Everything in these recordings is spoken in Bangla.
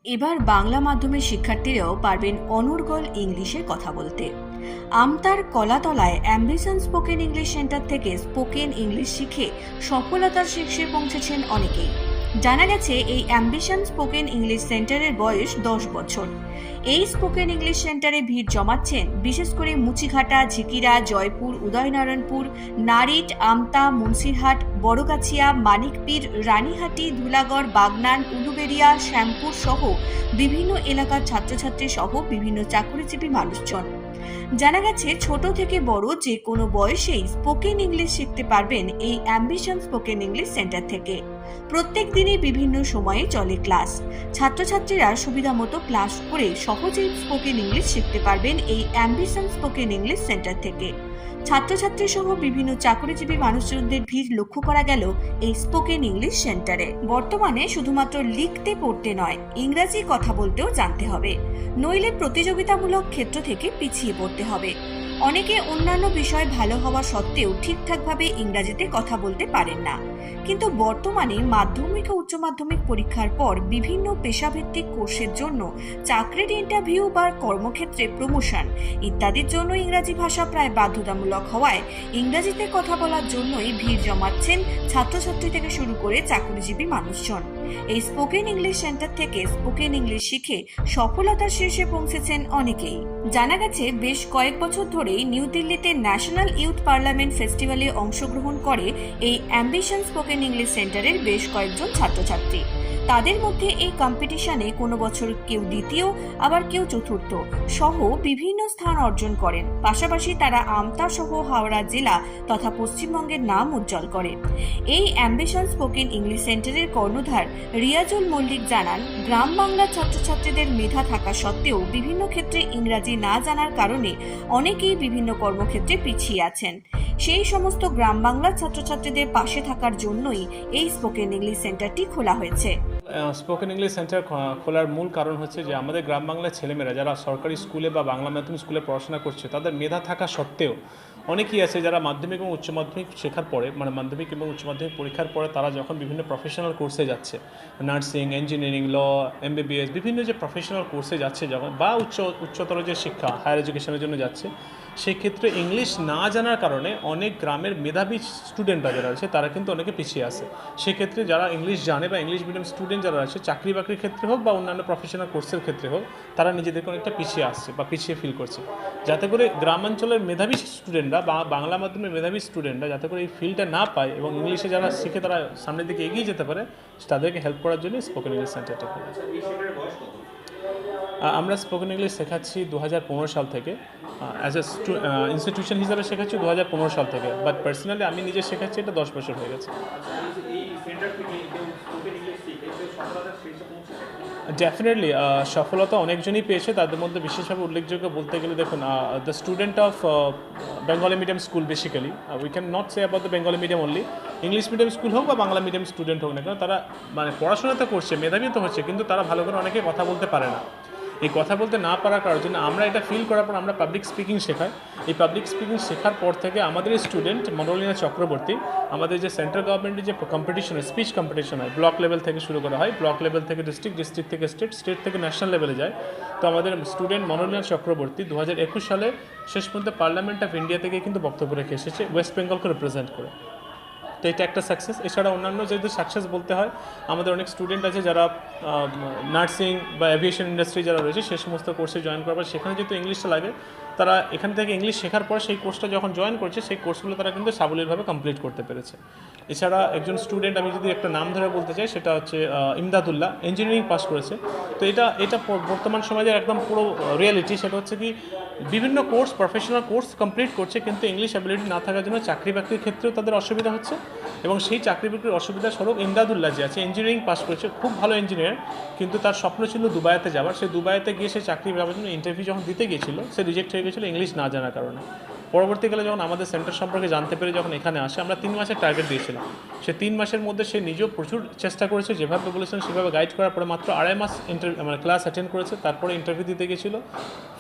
এবার বাংলা মাধ্যমের শিক্ষার্থীরাও পারবেন অনর্গল ইংলিশে কথা বলতে। আমতার কলাতলায় অ্যাম্বিশন স্পোকেন ইংলিশ সেন্টার থেকে স্পোকেন ইংলিশ শিখে সফলতার শীর্ষে পৌঁছেছেন অনেকেই। জানা গেছে এই অ্যাম্বিশন স্পোকেন ইংলিশ সেন্টারের বয়স 10 বছর। এই স্পোকেন ইংলিশ সেন্টারে ভিড় জমাচ্ছেন বিশেষ করে মুচিঘাটা, ঝিকিরা, জয়পুর, উদয়নারায়ণপুর, নারিট, আমতা, মুন্সিরহাট, বড়গাছিয়া, মানিকপীর, রানীহাটি, ধুলাগড়, বাগনান, উলুবেড়িয়া, শ্যামপুর সহ বিভিন্ন এলাকার ছাত্রছাত্রী সহ বিভিন্ন চাকরিজীবী মানুষজন। জানা গেছে ছোট থেকে বড় যে কোনো বয়সেই স্পোকেন ইংলিশ শিখতে পারবেন এই অ্যাম্বিশন স্পোকেন ইংলিশ সেন্টার থেকে। প্রত্যেক দিনই বিভিন্ন সময়ে চলে ক্লাস। ছাত্রছাত্রীরা সুবিধা মতো ক্লাস করে সহজেই স্পোকেন ইংলিশ শিখতে পারবেন এই অ্যাম্বিশন স্পোকেন ইংলিশ সেন্টার থেকে। ছাত্রছাত্রী সহ বিভিন্ন চাকরিজীবী মানুষজনদের ভিড় লক্ষ্য করা গেল এই স্পোকেন ইংলিশ সেন্টারে। বর্তমানে শুধুমাত্র লিখতে পড়তে নয়, ইংরাজি কথা বলতেও জানতে হবে, নইলে প্রতিযোগিতামূলক ক্ষেত্র থেকে পিছিয়ে পড়তে হবে। অনেকে অন্যান্য বিষয় ভালো হওয়া সত্ত্বেও ঠিকঠাকভাবে ইংরাজিতে কথা বলতে পারেন না। কিন্তু বর্তমানে মাধ্যমিক ও উচ্চ মাধ্যমিক পরীক্ষার পর বিভিন্ন পেশাভিত্তিক কোর্সের জন্য চাকরির ইন্টারভিউ বা কর্মক্ষেত্রে প্রমোশন ইত্যাদির জন্য ইংরাজি ভাষা প্রায় বাধ্যতামূলক হওয়ায় ইংরাজিতে কথা বলার জন্যই ভিড় জমাচ্ছেন ছাত্রছাত্রী থেকে শুরু করে চাকরিজীবী মানুষজন। এই স্পোকেন ইংলিশ সেন্টার থেকে স্পোকেন ইংলিশ শিখে সফলতার শীর্ষে পৌঁছেছেন অনেকেই। জানা গেছে বেশ কয়েক বছর ধরেই নিউ দিল্লিতে ন্যাশনাল ইউথ পার্লামেন্ট ফেস্টিভ্যালে অংশগ্রহণ করে এই অ্যাম্বিশন স্পোকেন ইংলিশ সেন্টারের বেশ কয়েকজন ছাত্রছাত্রী। তাদের মধ্যে এই কম্পিটিশনে কোনো বছর কেউ দ্বিতীয়, আবার কেউ চতুর্থ সহ বিভিন্ন স্থান অর্জন করেন। পাশাপাশি তারা আমতা সহ হাওড়া জেলা তথা পশ্চিমবঙ্গের নাম উজ্জ্বল করে। এই অ্যাম্বিশন স্পোকেন ইংলিশ সেন্টারের কর্ণধার রিয়াজুল মল্লিক জানান, গ্রাম বাংলার ছাত্রছাত্রীদের মেধা থাকা সত্ত্বেও বিভিন্ন ক্ষেত্রে ইংরাজি না জানার কারণে অনেকেই বিভিন্ন কর্মক্ষেত্রে পিছিয়ে আছেন। সেই সমস্ত গ্রাম বাংলার ছাত্রছাত্রীদের পাশে থাকার জন্যই এই স্পোকেন ইংলিশ সেন্টারটি খোলা হয়েছে। স্পোকেন ইংলিশ সেন্টার খোলার মূল কারণ হচ্ছে যে আমাদের গ্রাম বাংলার ছেলেমেয়েরা যারা সরকারি স্কুলে বা বাংলা মাধ্যম স্কুলে পড়াশোনা করছে, তাদের মেধা থাকা সত্ত্বেও অনেকেই আছে যারা মাধ্যমিক এবং উচ্চ মাধ্যমিক শেখার পরে, মানে মাধ্যমিক এবং উচ্চ মাধ্যমিক পরীক্ষার পরে তারা যখন বিভিন্ন প্রফেশনাল কোর্সে যাচ্ছে, নার্সিং, ইঞ্জিনিয়ারিং, ল, MBBS, বিভিন্ন যে প্রফেশনাল কোর্সে যাচ্ছে যখন, বা উচ্চতর যে শিক্ষা হায়ার এডুকেশনের জন্য যাচ্ছে, সেক্ষেত্রে ইংলিশ না জানার কারণে অনেক গ্রামের মেধাবী স্টুডেন্টরা যারা আছে তারা কিন্তু অনেকে পিছিয়ে আসে। সেক্ষেত্রে যারা ইংলিশ জানে বা ইংলিশ মিডিয়াম স্টুডেন্ট যারা আছে, চাকরি বাকরির ক্ষেত্রে হোক বা অন্যান্য প্রফেশনাল কোর্সের ক্ষেত্রে হোক, তারা নিজেদেরকে অনেকটা পিছিয়ে আসছে বা পিছিয়ে ফিল করছে। যাতে করে গ্রামাঞ্চলের মেধাবী স্টুডেন্টরা বা বাংলা মাধ্যমের মেধাবী স্টুডেন্টরা যাতে করে এই ফিল্ডটা না পায় এবং ইংলিশে যারা শিখে তারা সামনের দিকে এগিয়ে যেতে পারে, তাদেরকে হেল্প করার জন্য স্পোকেন ইংলিশ সেন্টারটা খোলা। আমরা স্পোকেন ইংলিশ শেখাচ্ছি 2015 সাল থেকে। অ্যাজ এ ইনস্টিটিউশন হিসাবে শেখাচ্ছি 2015 সাল থেকে, বাট পার্সোনালি আমি নিজে শেখাচ্ছি এটা 10 বছর হয়ে গেছে। ডেফিনেটলি সফলতা অনেকজনই পেয়েছে। তাদের মধ্যে বিশেষভাবে উল্লেখযোগ্য বলতে গেলে, দেখুন, the student of Bengali medium school, basically we can not say about the Bengali medium only, English medium school হোক বা বাংলা মিডিয়াম স্টুডেন্ট হোক না কেন, তারা মানে পড়াশোনা তো করছে, মেধাবী তো হচ্ছে, কিন্তু তারা ভালো করে অনেকে কথা বলতে পারে না। এই কথা বলতে না পারার কারণের জন্য আমরা এটা ফিল করার পর আমরা পাবলিক স্পিকিং শেখাই। এই পাবলিক স্পিকিং শেখার পর থেকে আমাদের স্টুডেন্ট মনোলিনা চক্রবর্তী, আমাদের যে সেন্ট্রাল গভর্নমেন্টের যে কম্পিটিশন হয়, স্পিচ কম্পিটিশন হয়, ব্লক লেভেল থেকে শুরু করা হয়, ব্লক লেভেল থেকে ডিস্ট্রিক্ট, ডিস্ট্রিক্ট থেকে স্টেট, স্টেট থেকে ন্যাশনাল লেভেলে যায়। তো আমাদের স্টুডেন্ট মনোলিনা চক্রবর্তী 2021 সালে শেষ পর্যন্ত পার্লামেন্ট অফ ইন্ডিয়া থেকে কিন্তু বক্তব্য রেখে এসেছে ওয়েস্ট বেঙ্গলকে রিপ্রেজেন্ট করে। তো এটা একটা সাকসেস। এছাড়া অন্যান্য যদি সাকসেস বলতে হয়, আমাদের অনেক স্টুডেন্ট আছে যারা নার্সিং বা এভিয়েশন ইন্ডাস্ট্রি যারা রয়েছে সে সমস্ত কোর্সে জয়েন করবার, সেখানে যেহেতু ইংলিশটা লাগে, তারা এখান থেকে ইংলিশ শেখার পর সেই কোর্সটা যখন জয়েন করছে, সেই কোর্সগুলো তারা কিন্তু সাবলীলভাবে কমপ্লিট করতে পেরেছে। এছাড়া একজন স্টুডেন্ট আমি যদি একটা নাম ধরে বলতে চাই, সেটা হচ্ছে ইমদাদুল্লাহ, ইঞ্জিনিয়ারিং পাস করেছে। তো এটা বর্তমান সমাজের একদম পুরো রিয়ালিটি। সেটা হচ্ছে কি, বিভিন্ন কোর্স, প্রফেশনাল কোর্স কমপ্লিট করছে, কিন্তু ইংলিশ অ্যাবিলিটি না থাকার জন্য চাকরি বাকরির ক্ষেত্রেও তাদের অসুবিধা হচ্ছে। এবং সেই চাকরি বাকরির অসুবিধা স্বরূপ ইমদাদুল্লাহ যে আছে, ইঞ্জিনিয়ারিং পাস করেছে, খুব ভালো ইঞ্জিনিয়ার, কিন্তু তার স্বপ্ন ছিল দুবাইতে যাওয়ার। সে দুবাইতে গিয়ে সে চাকরি পাওয়ার জন্য ইন্টারভিউ যখন দিতে গিয়েছিল, সে রিজেক্ট হয়ে গেছিলো ইংলিশ না জানার কারণে। পরবর্তীকালে যখন আমাদের সেন্টার সম্পর্কে জানতে পেরে যখন এখানে আসে, আমরা 3 মাসের টার্গেট দিয়েছিলাম। সে 3 মাসের মধ্যে সে নিজেও প্রচুর চেষ্টা করেছে, যেভাবে বলেছেন সেভাবে গাইড করার পরে মাত্র 2.5 মাস ক্লাস অ্যাটেন্ড করেছে, তারপরে ইন্টারভিউ দিতে গিয়েছিল।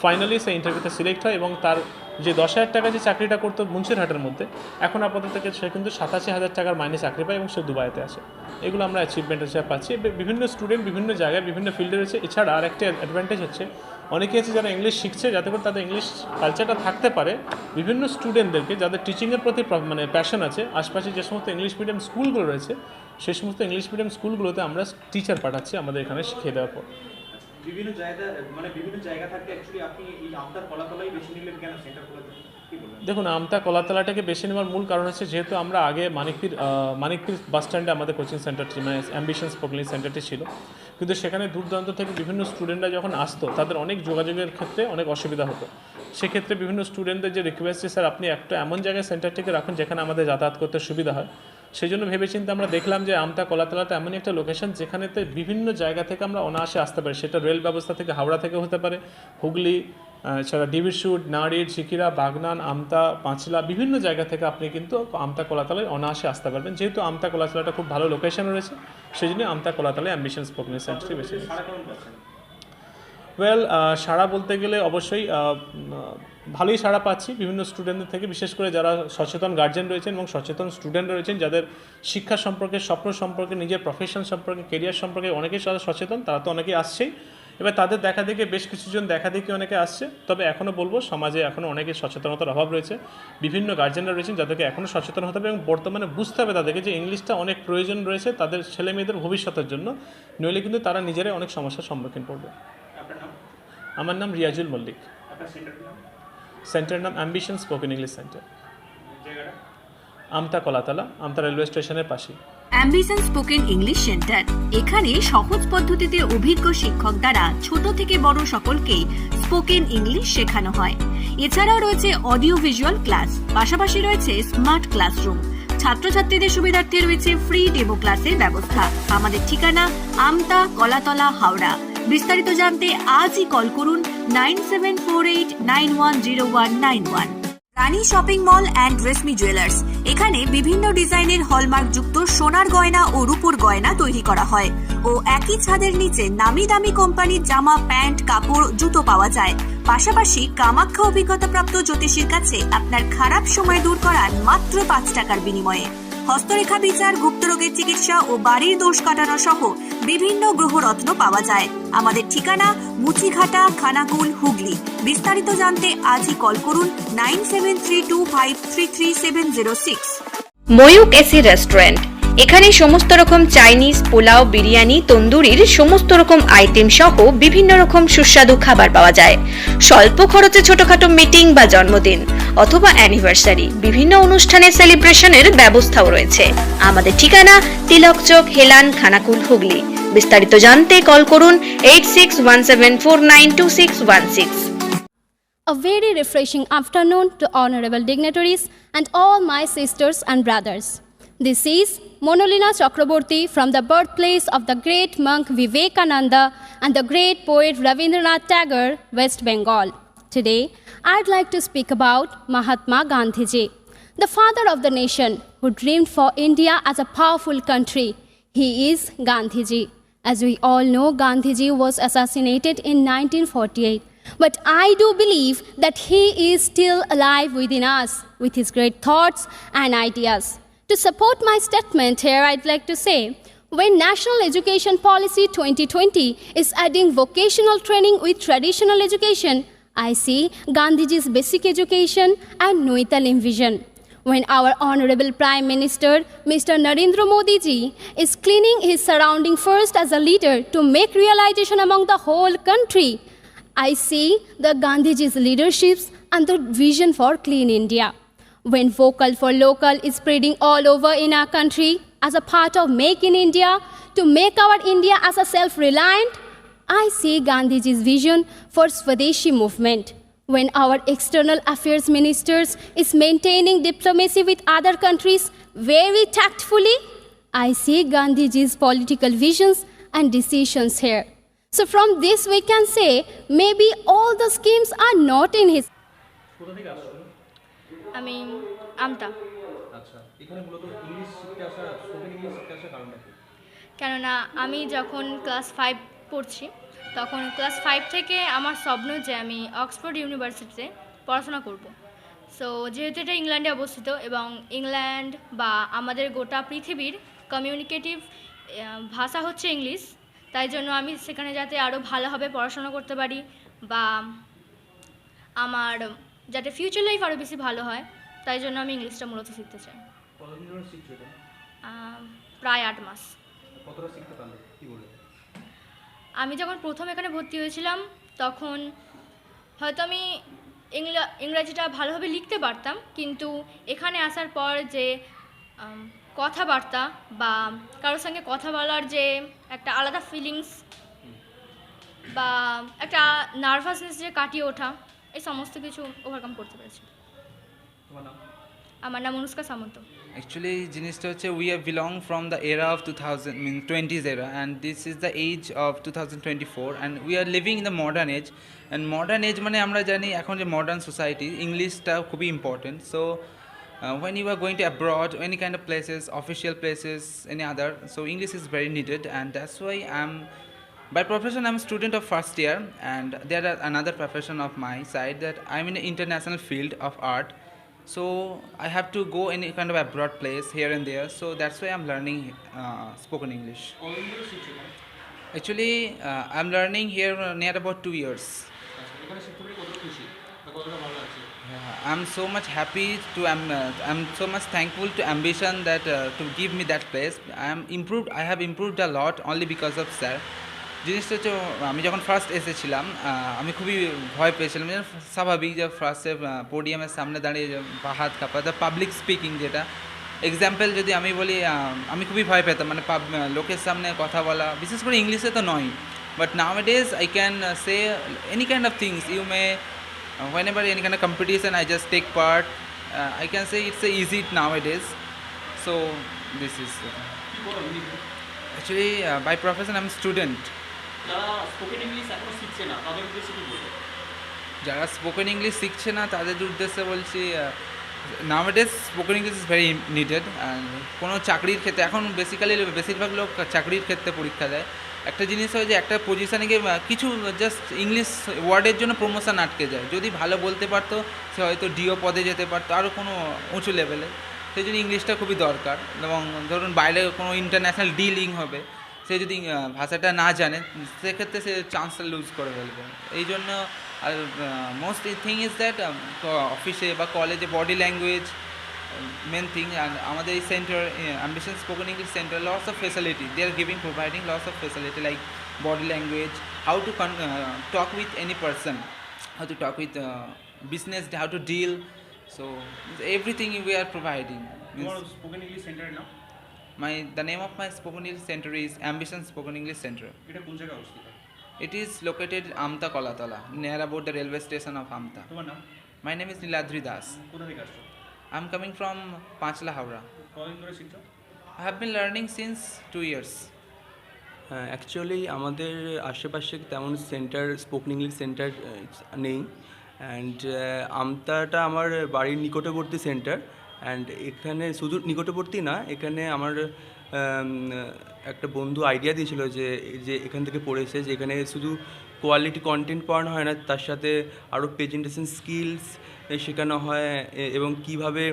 ফাইনালি সে ইন্টারভিউতে সিলেক্ট হয় এবং তার যে 10,000 টাকা যে চাকরিটা করতো মুন্সিরহাটের মধ্যে, এখন আপাতত সে কিন্তু 87,000 টাকার মাইনে চাকরি পায় এবং সে দুবাইতে আসে। এগুলো আমরা অ্যাচিভমেন্ট হিসেবে পাচ্ছি। বিভিন্ন স্টুডেন্ট বিভিন্ন জায়গায় বিভিন্ন ফিল্ডে রয়েছে। এছাড়া আর একটা অ্যাডভান্টেজ হচ্ছে, অনেকে আছে যারা ইংলিশ শিখছে, যাতে করে তাদের ইংলিশ কালচারটা থাকতে পারে, বিভিন্ন স্টুডেন্টদেরকে যাদের টিচিংয়ের প্রতি মানে প্যাশন আছে, আশপাশে যে সমস্ত ইংলিশ মিডিয়াম স্কুলগুলো রয়েছে সেই সমস্ত ইংলিশ মিডিয়াম স্কুলগুলোতে আমরা টিচার পাঠাচ্ছি আমাদের এখানে শিখিয়ে দেওয়ার পর। বিভিন্ন জায়গা থাকতে অ্যাকচুয়ালি আপনি এই আমতার কলাতলাই বেছে নিলেন কেন সেন্টার করে? দেখুন, আমতা কলাতলাটাকে বেছে নেওয়ার মূল কারণ হচ্ছে, যেহেতু আমরা আগে মানিকপীর বাস স্ট্যান্ডে আমাদের কোচিং সেন্টারটি মানে অ্যাম্বিশন স্পোকেন সেন্টারটি ছিল, কিন্তু সেখানে দূর দূরান্ত থেকে বিভিন্ন স্টুডেন্টরা যখন আসতো তাদের অনেক যোগাযোগের ক্ষেত্রে অনেক অসুবিধা হতো। সেক্ষেত্রে বিভিন্ন স্টুডেন্টদের যে রিকোয়েস্ট, স্যার আপনি একটা এমন জায়গায় সেন্টারটিকে রাখুন যেখানে আমাদের যাতায়াত করতে সুবিধা হয়, সেই জন্য ভেবেচিন্তে আমরা দেখলাম যে আমতা কলাতলাটা এমনই একটা লোকেশন যেখানেতে বিভিন্ন জায়গা থেকে আমরা অনায়াসে আসতে পারি। সেটা রেল ব্যবস্থা থেকে, হাওড়া থেকে হতে পারে, হুগলি, এছাড়া ডিবিরশুট, নাড়ির, চিকিরা, বাগনান, আমতা, পাঁচলা, বিভিন্ন জায়গা থেকে আপনি কিন্তু আমতা কলাতলায় অনায়াসে আসতে পারবেন। যেহেতু আমতা কলাতলাটা খুব ভালো লোকেশন রয়েছে, সেই জন্য আমতা কলাতলায় অ্যাম্বিশন স্পোকেন সেন্টারটি বেশি। সাড়া বলতে গেলে অবশ্যই ভালোই সাড়া পাচ্ছি বিভিন্ন স্টুডেন্টদের থেকে, বিশেষ করে যারা সচেতন গার্জেন রয়েছেন এবং সচেতন স্টুডেন্ট রয়েছেন, যাদের শিক্ষা সম্পর্কে, স্বপ্ন সম্পর্কে, নিজের প্রফেশন সম্পর্কে, কেরিয়ার সম্পর্কে অনেকেই সচেতন, তারা তো অনেকেই আসছেই। এবার তাদের দেখা দেখে বেশ কিছুজন দেখা দেখে অনেকে আসছে। তবে এখনও বলবো, সমাজে এখনও অনেকের সচেতনতার অভাব রয়েছে। বিভিন্ন গার্জেনরা রয়েছেন যাদেরকে এখনও সচেতন হতে হবে এবং বর্তমানে বুঝতে হবে তাদেরকে যে ইংলিশটা অনেক প্রয়োজন রয়েছে তাদের ছেলে মেয়েদের ভবিষ্যতের জন্য, নইলে কিন্তু তারা নিজেরাই অনেক সমস্যার সম্মুখীন পড়বে। আমার নাম রিয়াজুল মল্লিক। সেন্টারের নাম অ্যাম্বিশন স্পোকেন ইংলিশ সেন্টার, আমতা কলাতলা, আমতা রেলওয়ে স্টেশনের পাশে। অ্যাম্বিশন স্পোকেন ইংলিশ সেন্টার, এখানে সহজ পদ্ধতিতে অভিজ্ঞ শিক্ষক দ্বারা ছোট থেকে বড় সকলকেই স্পোকেন ইংলিশ শেখানো হয়। এছাড়াও রয়েছে অডিও ভিজুয়াল ক্লাস, পাশাপাশি রয়েছে স্মার্ট ক্লাসরুম। ছাত্রছাত্রীদের সুবিধার্থে রয়েছে ফ্রি ডেমো ক্লাসের ব্যবস্থা। আমাদের ঠিকানা আমতা কলাতলা, হাওড়া। বিস্তারিত জানতে আজই কল করুন 9748910191। Rani shopping mall and Reshmi jewellers, এখানে বিভিন্ন ডিজাইনের হলমার্ক যুক্ত সোনার গয়না ও রূপোর গয়না তৈরি করা হয় ও একই ছাদের নিচে নামি দামি কোম্পানির জামা, প্যান্ট, কাপড়, জুতো পাওয়া যায়। পাশাপাশি কামাখ্যা অভিজ্ঞতাপ্রাপ্ত জ্যোতিষীর কাছে আপনার খারাপ সময় দূর করার মাত্র 5 টাকার বিনিময়ে। হস্তরেখা বিচার, গুপ্তরোগের চিকিৎসা ও বাড়ির দোষ কাটানো সহ বিভিন্ন গ্রহরত্ন পাওয়া যায়। আমাদের ঠিকানা মুচিঘাটা, খানাকুল, হুগলি। বিস্তারিত জানতে আজই কল করুন 9732533706। ময়ূক এসি রেস্টুরেন্ট, এখানে সমস্ত রকম চাইনিজ, পোলাও, বিরিয়ানি, তন্দুরির সমস্ত রকম আইটেম সহ বিভিন্ন রকম সুস্বাদু খাবার পাওয়া যায়। স্বল্প খরচে ছোটখাটো মিটিং বা জন্মদিন অথবা অ্যানিভার্সারি, বিভিন্ন অনুষ্ঠানের সেলিব্রেশনের ব্যবস্থাও রয়েছে। আমাদের ঠিকানা তিলক চক, হেলান, খানাকুল, হুগলি। বিস্তারিত জানতে কল করুন 8617492616। A very refreshing afternoon to honorable dignitaries and all my sisters and brothers. This is Monolina Chakraborty from the birthplace of the great monk Vivekananda and the great poet Rabindranath Tagore, West Bengal. Today, I'd like to speak about Mahatma Gandhiji, the father of the nation who dreamed for India as a powerful country. He is Gandhiji. As we all know, Gandhiji was assassinated in 1948. But I do believe that he is still alive within us with his great thoughts and ideas. To support my statement here, I'd like to say, when National Education Policy 2020 is adding vocational training with traditional education, I see Gandhiji's basic education and Noitalim vision. When our Honorable Prime Minister, Mr. Narendra Modi ji, is cleaning his surrounding first as a leader to make realization among the whole country, I see the Gandhiji's leadership and the vision for clean India. When vocal for local is spreading all over in our country as a part of Make in India to make our India as a self-reliant, I see Gandhiji's vision for Swadeshi movement. When our external affairs ministers is maintaining diplomacy with other countries very tactfully, I see Gandhiji's political visions and decisions here. So from this we can say maybe all the schemes are not in his. আমি আমতা, আচ্ছা, এখানে মূলত ইংলিশ শিখতে আসা, স্পোকেন ইংলিশ শিখতে আসার কারণটা কি? কেননা আমি যখন ক্লাস 5 পড়ছি তখন ক্লাস 5 থেকে আমার স্বপ্ন যে আমি অক্সফোর্ড ইউনিভার্সিটিতে পড়াশোনা করব। সো যেহেতু এটা ইংল্যান্ডে অবস্থিত এবং ইংল্যান্ড বা আমাদের গোটা পৃথিবীর কমিউনিকেটিভ ভাষা হচ্ছে ইংলিশ, তাই জন্য আমি সেখানে যাতে আরও ভালোভাবে পড়াশোনা করতে পারি বা আমার যাতে ফিউচার লাইফ আরও বেশি ভালো হয়, তাই জন্য আমি ইংলিশটা মূলত শিখতে চাই। কতদিন ধরে শিখছো এটা? প্রায় 8 মাস। কতটা শিখতে পারলে কি বলে? আমি যখন প্রথম এখানে ভর্তি হয়েছিলাম তখন হয়তো আমি ইংরাজিটা ভালোভাবে লিখতে পারতাম, কিন্তু এখানে আসার পর যে কথাবার্তা বা কারোর সঙ্গে কথা বলার যে একটা আলাদা ফিলিংস বা একটা নার্ভাসনেস যে কাটিয়ে ওঠা, এই সমস্ত কিছু ওভারকাম করতে পেরেছি। তোমার নাম? আমার নাম অনুষ্কা সামন্ত। Actually, জিনিসটা হচ্ছে we have belong from the era of 20s era, and this is the age of 2024, and we are living in the modern age. And modern age মানে আমরা জানি এখন যে modern society, ইংলিশটা খুবই important. So when you are going to abroad, any kind of places, official places, any other, so English is very needed, and that's why by profession I'm a student of first year, and there are another profession of my side that I'm in an international field of art. So I have to go any kind of abroad place here and there. So that's why I'm learning spoken English. কতদিন ধরে শিখছো এটা? Actually, I'm learning here near about 2 years. আচ্ছা, এখানে শিখতে পেরে কতটা খুশি বা কতটা ভালো লাগছে? I'm so much happy to I'm so much thankful to Ambition that to give me that place. I have improved a lot only because of sir. জিনিসটা হচ্ছে আমি যখন ফার্স্ট এসেছিলাম আমি খুবই ভয় পেয়েছিলাম, যেন স্বাভাবিক যে ফার্স্টে পোডিয়ামের সামনে দাঁড়িয়ে হাত কাঁপা, পাবলিক স্পিকিং যেটা এক্সাম্পল যদি আমি বলি, আমি খুবই ভয় পেতাম মানে লোকের সামনে কথা বলা, বিশেষ করে ইংলিশে তো নয়। But now it is I can say any kind of things you may whenever any kind of competition I just take part. I can say it's easy nowadays. So this is কি করো এমনি? actually by profession I'm a student. যারা স্পোকেন ইংলিশ এখনো শিখছে না তাদের উদ্দেশ্যে কি বলবো? যারা স্পোকেন ইংলিশ শিখছে না তাদের উদ্দেশ্যে বলছি, নাওয়াডেজ spoken English is very needed. And কোনো চাকরির ক্ষেত্রে এখন বেশিরভাগ লোক চাকরির ক্ষেত্রে পরীক্ষা দেয়। একটা জিনিস হয় যে একটা পজিশানে গিয়ে কিছু জাস্ট ইংলিশ ওয়ার্ডের জন্য প্রমোশন আটকে যায়। যদি ভালো বলতে পারতো সে হয়তো ডিও পদে যেতে পারতো, আরও কোনো উঁচু লেভেলে। সেই জন্য ইংলিশটা খুবই দরকার। এবং ধরুন বাইরে কোনো ইন্টারন্যাশনাল ডিলিং হবে, সে যদি ভাষাটা না জানে সেক্ষেত্রে সে চান্সটা লুজ করে ফেলবে। এই জন্য আর মোস্ট থিং ইজ দ্যাট অফিসে বা কলেজে বডি ল্যাঙ্গুয়েজ মেন থিং। আমাদের এই centre ambition spoken English centre lots of facility they are providing lots of facility like body language, how to talk with any person, how to talk with business, how to deal. So everything we are providing. তোমার স্পোকেন ইংলিশ সেন্টারের নাম? The name of my spoken English center is Ambition Spoken English Center. এটা কোন জায়গায় অবস্থিত? It is located Amta Kolatala, near about the railway station of Amta. তোমার নাম? My name is Niladri Das. কোথা থেকে আসছো? I'm coming from Panchla, Howrah. কতদিন ধরে শিখছো? I have been learning since 2 years. Actually আমাদের আশেপাশে তেমন সেন্টার স্পোকেন ইংলিশ সেন্টার নেই, অ্যান্ড আমতাটা আমার বাড়ির নিকটবর্তী সেন্টার। অ্যান্ড এখানে শুধু নিকটবর্তী না, এখানে আমার একটা বন্ধু আইডিয়া দিয়েছিল যে এখান থেকে পড়েছে যে এখানে শুধু কোয়ালিটি কন্টেন্ট পড়ানো হয় না, তার সাথে আরও প্রেজেন্টেশন স্কিলস শেখানো হয় এবং কীভাবে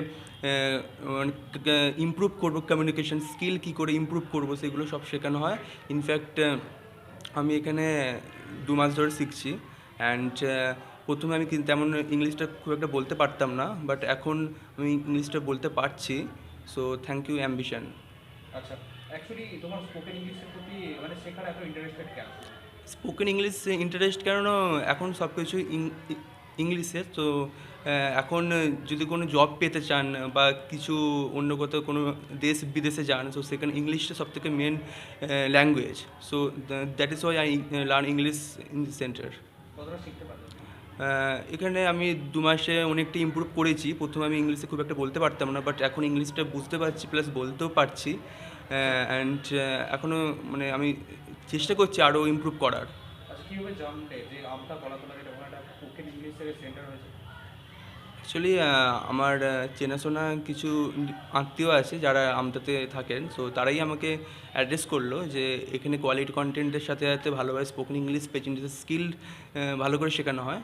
ইমপ্রুভ করবো, কমিউনিকেশন স্কিল কী করে ইমপ্রুভ করবো সেগুলো সব শেখানো হয়। ইনফ্যাক্ট আমি এখানে 2 মাস ধরে শিখছি। অ্যান্ড প্রথমে আমি কিন্তু তেমন ইংলিশটা খুব একটা বলতে পারতাম না, বাট এখন আমি ইংলিশটা বলতে পারছি। So thank you ambition. আচ্ছা, অ্যাকচুয়ালি তোমার স্পোকেন ইংলিশের প্রতি মানে শেখার এত ইন্টারেস্টেড কেন? স্পোকেন ইংলিশ ইন্টারেস্ট কেন, এখন সব কিছু ইংলিশে। তো এখন যদি কোনো জব পেতে চান বা কিছু অন্য কোথাও কোনো দেশ বিদেশে যান, সো সেখানে ইংলিশটা সবথেকে main language. So that is why I learn English in this centre. কতটা শিখতে পারলে? এখানে আমি 2 মাসে অনেকটা ইমপ্রুভ করেছি। প্রথমে আমি ইংলিশে খুব একটা বলতে পারতাম না, বাট এখন ইংলিশটা বুঝতে পারছি প্লাস বলতেও পারছি। অ্যান্ড এখনও মানে আমি চেষ্টা করছি আরও ইমপ্রুভ করার। আচ্ছা, কীভাবে জানতে যে আমতা কলাতলা যেটা ওখানে একটা স্পোকেন ইংলিশের সেন্টার হয়েছে? অ্যাকচুয়ালি আমার চেনাশোনা কিছু আত্মীয় আছে যারা আমতাতে থাকেন, সো তারাই আমাকে অ্যাড্রেস করলো যে এখানে কোয়ালিটি কন্টেন্টের সাথে সাথে ভালোভাবে স্পোকেন ইংলিশ প্রেজেন্টেশন স্কিল ভালো করে শেখানো হয়।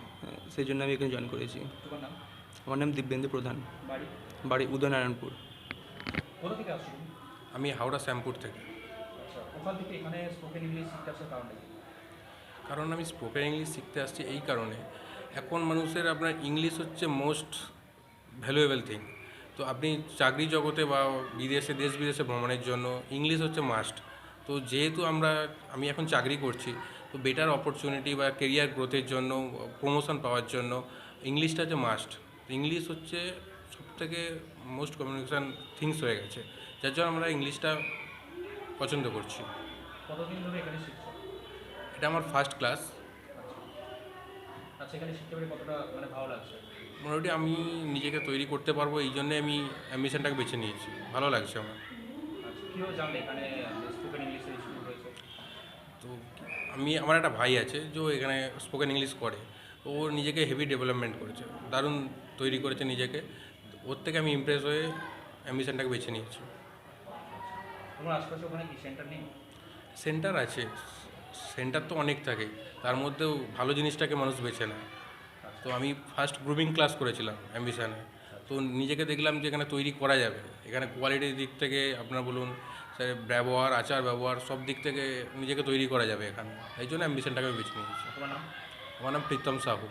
সেই জন্য আমি এখানে জয়েন করেছি। তোমার নাম? আমার নাম দিব্যেন্দু প্রধান, বাড়ি বাড়ি উদয়নারায়ণপুর। কোথা থেকে আসছেন? আমি হাওড়া শ্যামপুর থেকে। আচ্ছা, ওখান থেকে এখানে স্পোকেন ইংলিশ শিখতে আসার কারণটা কি? কারণ আমি স্পোকেন ইংলিশ শিখতে আসছি এই কারণে, এখন মানুষের আপনার ইংলিশ হচ্ছে মোস্ট ভ্যালুয়েবল থিং। তো আপনি চাকরি জগতে বা বিদেশে, দেশ বিদেশে ভ্রমণের জন্য ইংলিশ হচ্ছে মাস্ট। তো যেহেতু আমি এখন চাকরি করছি, তো বেটার অপরচুনিটি বা কেরিয়ার গ্রোথের জন্য, প্রমোশন পাওয়ার জন্য ইংলিশটা হচ্ছে মাস্ট। ইংলিশ হচ্ছে সবথেকে মোস্ট কমিউনিকেশান থিংস হয়ে গেছে, যার জন্য আমরা ইংলিশটা পছন্দ করছি। কতদিন ধরে এখানে শিখছেন? এটা আমার ফার্স্ট ক্লাস। আচ্ছা, এখানে শিখতে পেরে কতটা ভালো লাগছে? মোটামুটি আমি নিজেকে তৈরি করতে পারবো, এই জন্যে আমি অ্যাম্বিশনটাকে বেছে নিয়েছি। ভালো লাগছে আমার। আচ্ছা, কীভাবে জানলে এখানে স্পোকেন ইংলিশের স্কুল রয়েছে? তো আমার একটা ভাই আছে যে এখানে স্পোকেন ইংলিশ করে, ও নিজেকে হেভি ডেভেলপমেন্ট করেছে, দারুণ তৈরি করেছে নিজেকে। ওর থেকে আমি ইমপ্রেস হয়ে অ্যাম্বিশনটাকে বেছে নিয়েছি। তোমার আশপাশে ওখানে কি সেন্টার নেই? সেন্টার আছে, সেন্টার তো অনেক থাকে, তার মধ্যেও ভালো জিনিসটাকে মানুষ বেছে নেয়। তো আমি ফার্স্ট গ্রুমিং ক্লাস করেছিলাম অ্যাম্বিশনে। তো নিজেকে দেখলাম যে এখানে তৈরি করা যাবে, এখানে কোয়ালিটির দিক থেকে আপনার বলুন, ব্যবহার, আচার ব্যবহার, সব দিক থেকে নিজেকে তৈরি করা যাবে এখানে। এই জন্য অ্যাম্বিশনটাকে আমি বেছে নিয়েছি। তোমার নাম? আমার নাম প্রীতম সাহু।